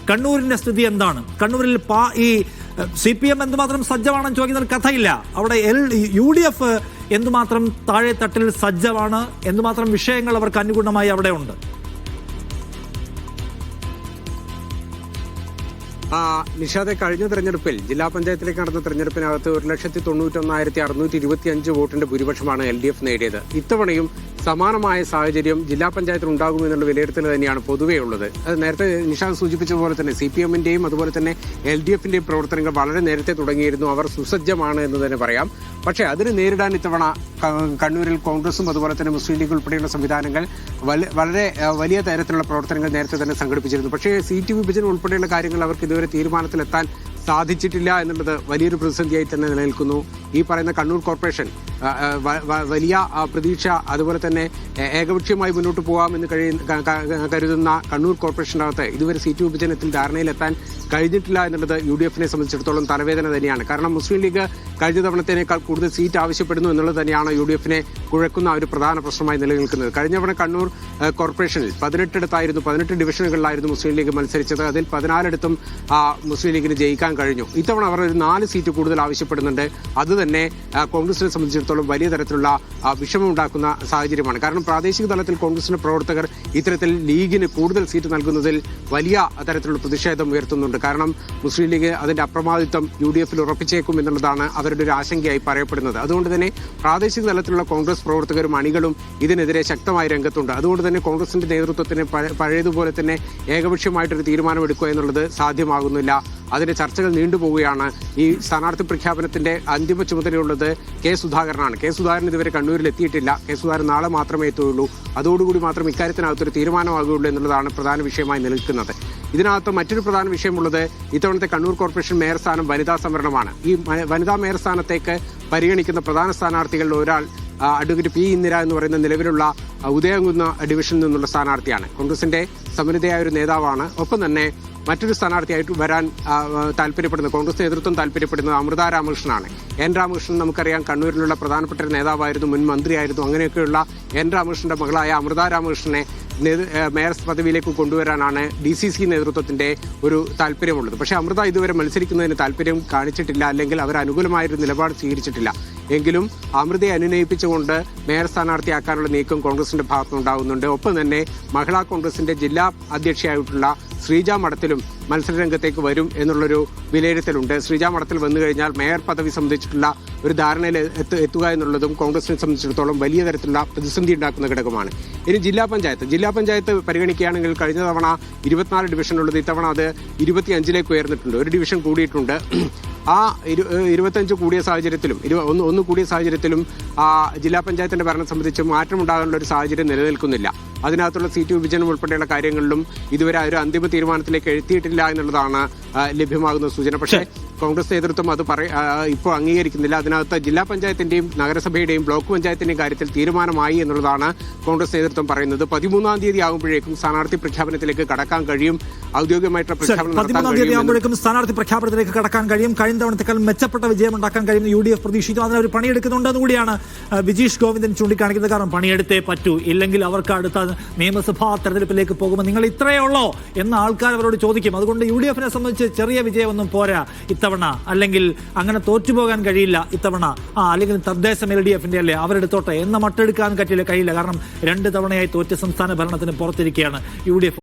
കണ്ണൂരിന്റെ സ്ഥിതി എന്താണ്? കണ്ണൂരിൽ ഈ CPM എന്തുമാത്രം സജ്ജമാണെന്ന് ചോദിക്കുന്ന കഥയില്ല. അവിടെ UDF എന്തുമാത്രം താഴെ തട്ടിൽ സജ്ജമാണ്, എന്തുമാത്രം വിഷയങ്ങൾ അവർക്ക് അനുകൂലമായി അവിടെ ഉണ്ട്? നിഷാദെ, കഴിഞ്ഞ തെരഞ്ഞെടുപ്പിൽ ജില്ലാ പഞ്ചായത്തിലേക്ക് നടന്ന തെരഞ്ഞെടുപ്പിനകത്ത് 191,625 വോട്ടിന്റെ ഭൂരിപക്ഷമാണ് LDF നേടിയത്. ഇത്തവണയും സമാനമായ സാഹചര്യം ജില്ലാ പഞ്ചായത്തിൽ ഉണ്ടാകുമെന്നുള്ള വിലയിരുത്തൽ തന്നെയാണ് പൊതുവേ ഉള്ളത്. അത് നേരത്തെ നിഷാദ് സൂചിപ്പിച്ചതുപോലെ തന്നെ CPM-ന്റെയും അതുപോലെ തന്നെ LDF-ന്റെയും പ്രവർത്തനങ്ങൾ വളരെ നേരത്തെ തുടങ്ങിയിരുന്നു. അവർ സുസജ്ജമാണ് എന്ന് തന്നെ പറയാം. പക്ഷേ അതിന് നേരിടാൻ ഇത്തവണ കണ്ണൂരിൽ കോൺഗ്രസും അതുപോലെ തന്നെ മുസ്ലിം ലീഗ് ഉൾപ്പെടെയുള്ള സംവിധാനങ്ങൾ വളരെ വലിയ തരത്തിലുള്ള പ്രവർത്തനങ്ങൾ നേരത്തെ തന്നെ സംഘടിപ്പിച്ചിരുന്നു. പക്ഷേ സീറ്റ് വിഭജനം ഉൾപ്പെടെയുള്ള കാര്യങ്ങൾ അവർക്ക് ഇതുവരെ തീരുമാനത്തിലെത്താൻ സാധിച്ചിട്ടില്ല എന്നുള്ളത് വലിയൊരു പ്രതിസന്ധിയായി തന്നെ നിലനിൽക്കുന്നു. ഈ പറയുന്ന കണ്ണൂർ കോർപ്പറേഷൻ വലിയ പ്രതീക്ഷ അതുപോലെ തന്നെ ഏകപക്ഷീയമായി മുന്നോട്ട് പോകാമെന്ന് കരുതുന്ന കണ്ണൂർ കോർപ്പറേഷനകത്ത് ഇതുവരെ സീറ്റ് വിഭജനത്തിൽ ധാരണയിലെത്താൻ കഴിഞ്ഞിട്ടില്ല എന്നുള്ളത് UDF-നെ സംബന്ധിച്ചിടത്തോളം തലവേദന തന്നെയാണ്. കാരണം മുസ്ലിം ലീഗ് കഴിഞ്ഞ തവണത്തേനേക്കാൾ കൂടുതൽ സീറ്റ് ആവശ്യപ്പെടുന്നു എന്നുള്ളത് തന്നെയാണ് UDF-നെ കുഴക്കുന്ന ഒരു പ്രധാന പ്രശ്നമായി നിലനിൽക്കുന്നത്. കഴിഞ്ഞ തവണ കണ്ണൂർ കോർപ്പറേഷനിൽ 18 ഡിവിഷനുകളിലായിരുന്നു മുസ്ലിം ലീഗ് മത്സരിച്ചത്. അതിൽ 14 മുസ്ലിം ലീഗിന് ജയിക്കാൻ കഴിഞ്ഞു. ഇത്തവണ അവർ ഒരു 4 സീറ്റ് കൂടുതൽ ആവശ്യപ്പെടുന്നുണ്ട്. അത് തന്നെ കോൺഗ്രസിനെ സംബന്ധിച്ചിടത്തോളം വലിയ തരത്തിലുള്ള വിഷമമുണ്ടാക്കുന്ന സാഹചര്യമാണ്. കാരണം പ്രാദേശിക തലത്തിൽ കോൺഗ്രസിന്റെ പ്രവർത്തകർ ഇത്തരത്തിൽ ലീഗിന് കൂടുതൽ സീറ്റ് നൽകുന്നതിൽ വലിയ തരത്തിലുള്ള പ്രതിഷേധം ഉയർത്തുന്നുണ്ട്. കാരണം മുസ്ലിം ലീഗ് അതിന്റെ അപ്രമാദിത്വം UDF-ൽ ഉറപ്പിച്ചേക്കും എന്നുള്ളതാണ് അവരുടെ ഒരു ആശങ്കയായി പറയപ്പെടുന്നത്. അതുകൊണ്ട് തന്നെ പ്രാദേശിക തലത്തിലുള്ള കോൺഗ്രസ് പ്രവർത്തകരും അണികളും ഇതിനെതിരെ ശക്തമായി രംഗത്തുണ്ട്. അതുകൊണ്ട് തന്നെ കോൺഗ്രസിന്റെ നേതൃത്വത്തിന് പഴയതുപോലെ തന്നെ ഏകപക്ഷീയമായിട്ടൊരു തീരുമാനമെടുക്കുക എന്നുള്ളത് സാധ്യമാകുന്നില്ല. അതിന്റെ ചർച്ചകൾ നീണ്ടുപോവുകയാണ്. ഈ സ്ഥാനാർത്ഥി പ്രഖ്യാപനത്തിന്റെ അന്തിമ ചുമതലയുള്ളത് കെ സുധാകരനാണ്. കെ സുധാകരൻ ഇതുവരെ കണ്ണൂരിൽ എത്തിയിട്ടില്ല. കെ സുധാകരൻ നാളെ മാത്രമേ എത്തുകയുള്ളൂ. അതോടുകൂടി മാത്രം ഇക്കാര്യത്തിനകത്തൊരു തീരുമാനമാകുകയുള്ളൂ എന്നുള്ളതാണ് പ്രധാന വിഷയമായി നിൽക്കുന്നത്. ഇതിനകത്ത് മറ്റൊരു പ്രധാന വിഷയമുള്ളത് ഇത്തവണത്തെ കണ്ണൂർ കോർപ്പറേഷൻ മേയർ സ്ഥാനം വനിതാ സംവരണമാണ്. ഈ വനിതാ മേയർ സ്ഥാനത്തേക്ക് പരിഗണിക്കുന്ന പ്രധാന സ്ഥാനാർത്ഥികളിൽ ഒരാൾ അഡ്വക്കേറ്റ് P. ഇന്ദിര എന്ന് പറയുന്ന നിലവിലുള്ള ഉദയംകുന്ന ഡിവിഷനിൽ നിന്നുള്ള സ്ഥാനാർത്ഥിയാണ്. കോൺഗ്രസിന്റെ സമന്വിതയായ ഒരു നേതാവാണ്. ഒപ്പം തന്നെ മറ്റൊരു സ്ഥാനാർത്ഥിയായിട്ട് വരാൻ താല്പര്യപ്പെടുന്നത് കോൺഗ്രസ് നേതൃത്വം താല്പര്യപ്പെടുന്നത് അമൃത രാമകൃഷ്ണനാണ്. N. രാമകൃഷ്ണൻ നമുക്കറിയാം കണ്ണൂരിലുള്ള പ്രധാനപ്പെട്ട ഒരു നേതാവായിരുന്നു, മുൻ മന്ത്രിയായിരുന്നു. അങ്ങനെയൊക്കെയുള്ള N. രാമകൃഷ്ണന്റെ മകളായ അമൃത രാമകൃഷ്ണനെ മേയർ പദവിയിലേക്ക് കൊണ്ടുവരാനാണ് DCC നേതൃത്വത്തിന്റെ ഒരു താല്പര്യമുള്ളത്. പക്ഷേ അമൃത ഇതുവരെ മത്സരിക്കുന്നതിന് താല്പര്യം കാണിച്ചിട്ടില്ല, അല്ലെങ്കിൽ അവർ അനുകൂലമായൊരു നിലപാട് സ്വീകരിച്ചിട്ടില്ല. എങ്കിലും അമൃതയെ അനുനയിപ്പിച്ചുകൊണ്ട് മേയർ സ്ഥാനാർത്ഥിയാക്കാനുള്ള നീക്കം കോൺഗ്രസിന്റെ ഭാഗത്തുനിന്നുണ്ടാകുന്നുണ്ട്. ഒപ്പം തന്നെ മഹിളാ കോൺഗ്രസിന്റെ ജില്ലാ അധ്യക്ഷയായിട്ടുള്ള ശ്രീജ മഠത്തിലും മത്സരരംഗത്തേക്ക് വരും എന്നുള്ളൊരു വിലയിരുത്തലുണ്ട്. ശ്രീജ മഠത്തിൽ വന്നു കഴിഞ്ഞാൽ മേയർ പദവി സംബന്ധിച്ചിട്ടുള്ള ഒരു ധാരണയിൽ എത്തുക എന്നുള്ളതും കോൺഗ്രസിനെ സംബന്ധിച്ചിടത്തോളം വലിയ തരത്തിലുള്ള പ്രതിസന്ധി ഉണ്ടാക്കുന്ന ഘടകമാണ്. ഇനി ജില്ലാ പഞ്ചായത്ത് പരിഗണിക്കുകയാണെങ്കിൽ കഴിഞ്ഞ തവണ 24 ഡിവിഷനുള്ളത് ഇത്തവണ അത് 25ലേക്ക് ഉയർന്നിട്ടുണ്ട്. ഒരു ഡിവിഷൻ കൂടിയിട്ടുണ്ട്. ആ 25 കൂടിയ സാഹചര്യത്തിലും ഒന്ന് കൂടിയ സാഹചര്യത്തിലും ജില്ലാ പഞ്ചായത്തിന്റെ ഭരണം സംബന്ധിച്ച് മാറ്റമുണ്ടാകാനുള്ള ഒരു സാഹചര്യം നിലനിൽക്കുന്നില്ല. അതിനകത്തുള്ള സീറ്റ് വിഭജനം ഉൾപ്പെടെയുള്ള കാര്യങ്ങളിലും ഇതുവരെ ഒരു അന്തിമ തീരുമാനത്തിലേക്ക് എത്തിയിട്ടില്ല എന്നുള്ളതാണ് ലഭ്യമാകുന്ന സൂചന. പക്ഷേ കോൺഗ്രസ് നേതൃത്വം അത് ഇപ്പോൾ അംഗീകരിക്കുന്നില്ല. അതിനകത്ത് ജില്ലാ പഞ്ചായത്തിന്റെയും നഗരസഭയുടെയും ബ്ലോക്ക് പഞ്ചായത്തിന്റെയും കാര്യത്തിൽ തീരുമാനമായി എന്നുള്ളതാണ് കോൺഗ്രസ് നേതൃത്വം പറയുന്നത്. 13-ാം തീയതി ആകുമ്പോഴേക്കും സ്ഥാനാർത്ഥി പ്രഖ്യാപനത്തിലേക്ക് കടക്കാൻ കഴിയും. ഔദ്യോഗികമായിട്ടുള്ള പ്രഖ്യാപനം 13-ാം തീയതി ആകുമ്പോഴേക്കും സ്ഥാനാർത്ഥി പ്രഖ്യാപനത്തിലേക്ക് കടക്കാൻ കഴിയും. കഴിഞ്ഞ തവണത്തേക്കാൾ മെച്ചപ്പെട്ട വിജയം ഉണ്ടാക്കാൻ കഴിയുന്ന UDF പ്രതീക്ഷിച്ചു. അതിനവർ പണിയെടുക്കുന്നുണ്ടെന്ന് കൂടിയാണ് വിജീഷ് ഗോവിന്ദൻ ചൂണ്ടിക്കാണിക്കുന്നത്. കാരണം പണിയെടുത്തേ പറ്റൂ, ഇല്ലെങ്കിൽ അവർക്ക് അടുത്ത നിയമസഭാ തെരഞ്ഞെടുപ്പിലേക്ക് പോകുമ്പോൾ നിങ്ങൾ ഇത്രയേ ഉള്ളോ എന്ന് ആൾക്കാർ അവരോട് ചോദിക്കും. അതുകൊണ്ട് UDF-നെ സംബന്ധിച്ച് ചെറിയ വിജയമൊന്നും പോരാ ഇത്തവണ, അല്ലെങ്കിൽ അങ്ങനെ തോറ്റുപോകാൻ കഴിയില്ല ഇത്തവണ. അല്ലെങ്കിൽ തദ്ദേശം LDF-ന്റെ അല്ലേ, അവരെടുത്തോട്ടെ എന്ന മട്ടെടുക്കാൻ കഴിയില്ല. കാരണം 2 തവണയായി തോറ്റ സംസ്ഥാന ഭരണത്തിന് പുറത്തിരിക്കുകയാണ് UDF.